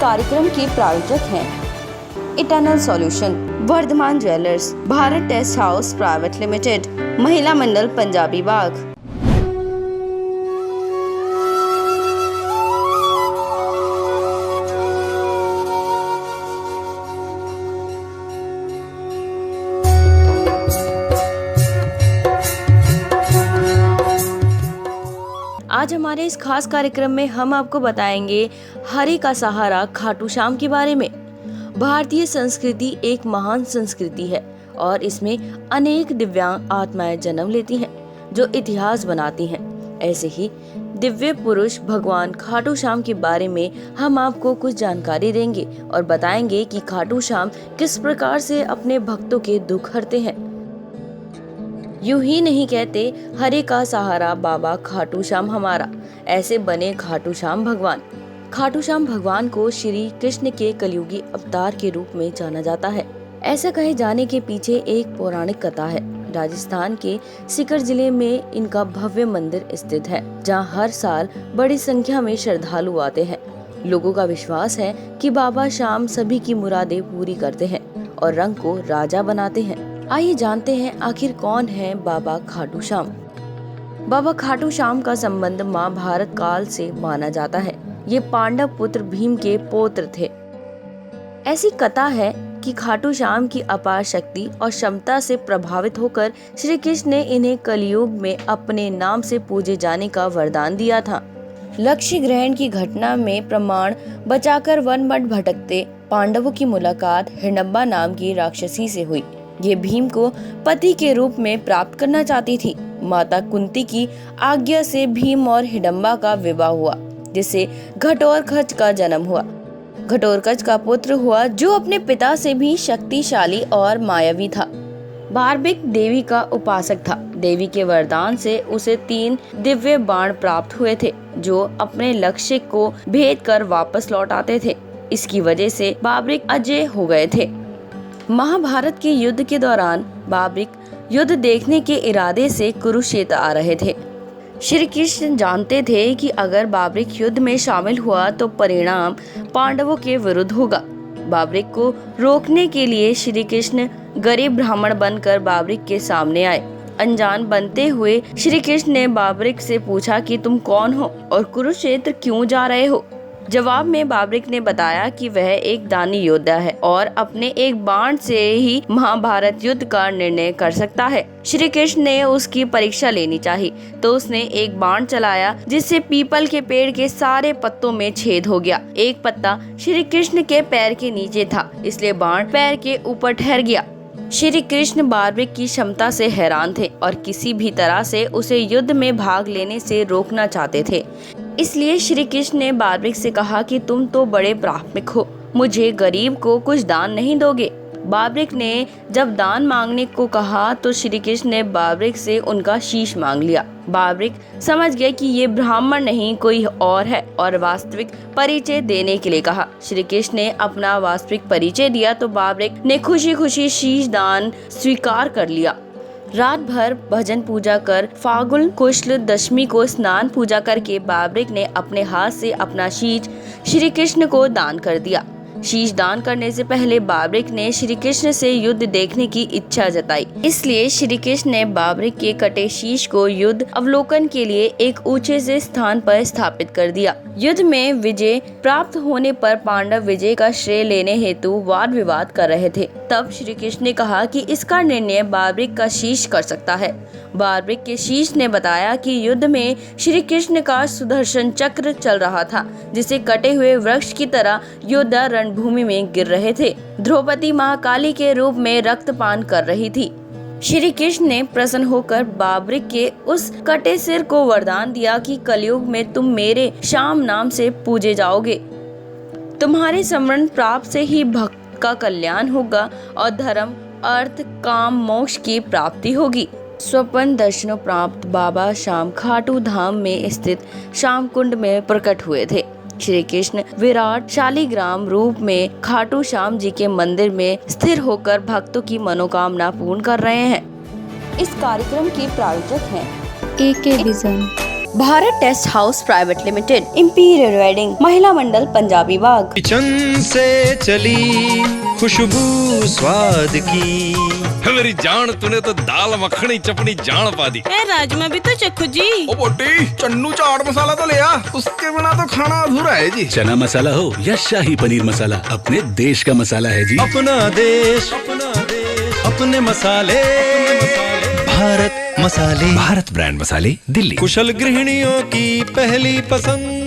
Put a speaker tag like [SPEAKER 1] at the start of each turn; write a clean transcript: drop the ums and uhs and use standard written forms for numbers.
[SPEAKER 1] कार्यक्रम के प्रायोजक हैं eternal solution, Vardhman jewellers, Bharat test house private limited, Mahila Mandal Punjabi बाग। आज हमारे इस खास कार्यक्रम में हम आपको बताएंगे हरि का सहारा खाटू श्याम के बारे में। भारतीय संस्कृति एक महान संस्कृति है और इसमें अनेक दिव्यांग आत्माएं जन्म लेती हैं जो इतिहास बनाती हैं। ऐसे ही दिव्य पुरुष भगवान खाटू श्याम के बारे में हम आपको कुछ जानकारी देंगे और बताएंगे कि खाटू श्याम किस प्रकार से अपने भक्तों के दुख हरते हैं। यूं ही नहीं कहते हरि का सहारा बाबा खाटू श्याम हमारा, ऐसे बने खाटू श्याम भगवान। खाटू श्याम भगवान को श्री कृष्ण के कलयुगी अवतार के रूप में जाना जाता है। ऐसा कहे जाने के पीछे एक पौराणिक कथा है। राजस्थान के सीकर जिले में इनका भव्य मंदिर स्थित है, जहां हर साल बड़ी संख्या में श्रद्धालु आते हैं। लोगों का विश्वास है कि बाबा श्याम सभी की मुरादें पूरी करते हैं और रंग को राजा बनाते हैं। आइए जानते हैं आखिर कौन है बाबा खाटू श्याम। बाबा खाटू श्याम का संबंध महाभारत काल से माना जाता है। ये पांडव पुत्र भीम के पौत्र थे। ऐसी कथा है कि खाटू श्याम की अपार शक्ति और क्षमता से प्रभावित होकर श्री कृष्ण ने इन्हें कलयुग में अपने नाम से पूजे जाने का वरदान दिया था। लक्ष्य ग्रहण की घटना में प्रमाण बचाकर वन मठ भटकते पांडवों की मुलाकात हिडम्बा नाम की राक्षसी से हुई। ये भीम को पति के रूप में प्राप्त करना चाहती थी। माता कुंती की आज्ञा से भीम और हिडम्बा का विवाह हुआ, जिससे घटोत्कच का जन्म हुआ। घटोत्कच का पुत्र हुआ जो अपने पिता से भी शक्तिशाली और मायावी था। बार्बिक देवी का उपासक था। देवी के वरदान से उसे 3 दिव्य बाण प्राप्त हुए थे जो अपने लक्ष्य को भेद कर वापस लौट आते थे। इसकी वजह से बार्बिक अजय हो गए थे। महाभारत के युद्ध के दौरान बार्बिक युद्ध देखने के इरादे से कुरुक्षेत्र आ रहे थे। श्री कृष्ण जानते थे कि अगर बार्बिक युद्ध में शामिल हुआ तो परिणाम पांडवों के विरुद्ध होगा। बार्बिक को रोकने के लिए श्री कृष्ण गरीब ब्राह्मण बनकर बार्बिक के सामने आए। अनजान बनते हुए श्री कृष्ण ने बार्बिक से पूछा कि तुम कौन हो और कुरुक्षेत्र क्यों जा रहे हो। जवाब में बार्बिक ने बताया कि वह एक दानी योद्धा है और अपने एक बाण से ही महाभारत युद्ध का निर्णय कर सकता है। श्री कृष्ण ने उसकी परीक्षा लेनी चाहिए, तो उसने एक बाण चलाया जिससे पीपल के पेड़ के सारे पत्तों में छेद हो गया। एक पत्ता श्री कृष्ण के पैर के नीचे था, इसलिए बाण पैर के ऊपर ठहर गया। श्री कृष्ण बार्बिक की क्षमता से हैरान थे और किसी भी तरह से उसे युद्ध में भाग लेने से रोकना चाहते थे। इसलिए श्री कृष्ण ने बार्बिक से कहा कि तुम तो बड़े प्रापक हो, मुझे गरीब को कुछ दान नहीं दोगे। बार्बिक ने जब दान मांगने को कहा तो श्री कृष्ण ने बार्बिक से उनका शीश मांग लिया। बार्बिक समझ गए कि ये ब्राह्मण नहीं कोई और है और वास्तविक परिचय देने के लिए कहा। श्री कृष्ण ने अपना वास्तविक परिचय दिया तो बार्बिक ने खुशी खुशी शीश दान स्वीकार कर लिया। रात भर भजन पूजा कर फागुन शुक्ल दशमी को स्नान पूजा करके बार्बिक ने अपने हाथ से अपना शीश श्री कृष्ण को दान कर दिया। शीश दान करने से पहले बार्बिक ने श्री कृष्ण से युद्ध देखने की इच्छा जताई, इसलिए श्री कृष्ण ने बार्बिक के कटे शीश को युद्ध अवलोकन के लिए एक ऊंचे से स्थान पर स्थापित कर दिया। युद्ध में विजय प्राप्त होने पर पांडव विजय का श्रेय लेने हेतु वाद विवाद कर रहे थे। तब श्री कृष्ण ने कहा कि इसका निर्णय बार्बिक का शीश कर सकता है। बार्बिक के शीश ने बताया कि युद्ध में श्री कृष्ण का सुदर्शन चक्र चल रहा था, जिसे कटे हुए वृक्ष की तरह योद्धा रणभूमि में गिर रहे थे। द्रौपदी महाकाली के रूप में रक्तपान कर रही थी। श्री कृष्ण ने प्रसन्न होकर बार्बिक के उस कटे सिर को वरदान दिया कि कलयुग में तुम मेरे श्याम नाम से पूजे जाओगे। तुम्हारे स्मरण प्राप्त से ही भक्त का कल्याण होगा और धर्म, अर्थ, काम, मोक्ष की प्राप्ति होगी। स्वप्न दर्शनों प्राप्त बाबा श्याम खाटू धाम में स्थित श्याम कुंड में प्रकट हुए थे। श्री कृष्ण विराट शालिग्राम रूप में खाटू श्याम जी के मंदिर में स्थिर होकर भक्तों की मनोकामना पूर्ण कर रहे हैं। इस कार्यक्रम के प्रायोजक हैं
[SPEAKER 2] AK vision,
[SPEAKER 1] Bharat test house private limited, imperial wedding, Mahila Mandal Punjabi बाग।
[SPEAKER 2] किचन से चली खुशबू स्वाद की,
[SPEAKER 3] मेरी जान तूने तो दाल मखनी चपनी जान पा दी।
[SPEAKER 4] ए राजमा भी तो चखो जी।
[SPEAKER 5] ओ बोटी, चन्नू चाट मसाला तो ले आ, उसके बिना तो खाना अधूरा है जी।
[SPEAKER 6] चना मसाला हो या शाही पनीर मसाला, अपने देश का मसाला है जी।
[SPEAKER 2] अपना देश अपने मसाले, भारत मसाले,
[SPEAKER 6] भारत ब्रांड मसाले, दिल्ली।
[SPEAKER 2] कुशल गृहिणियों की पहली पसंद।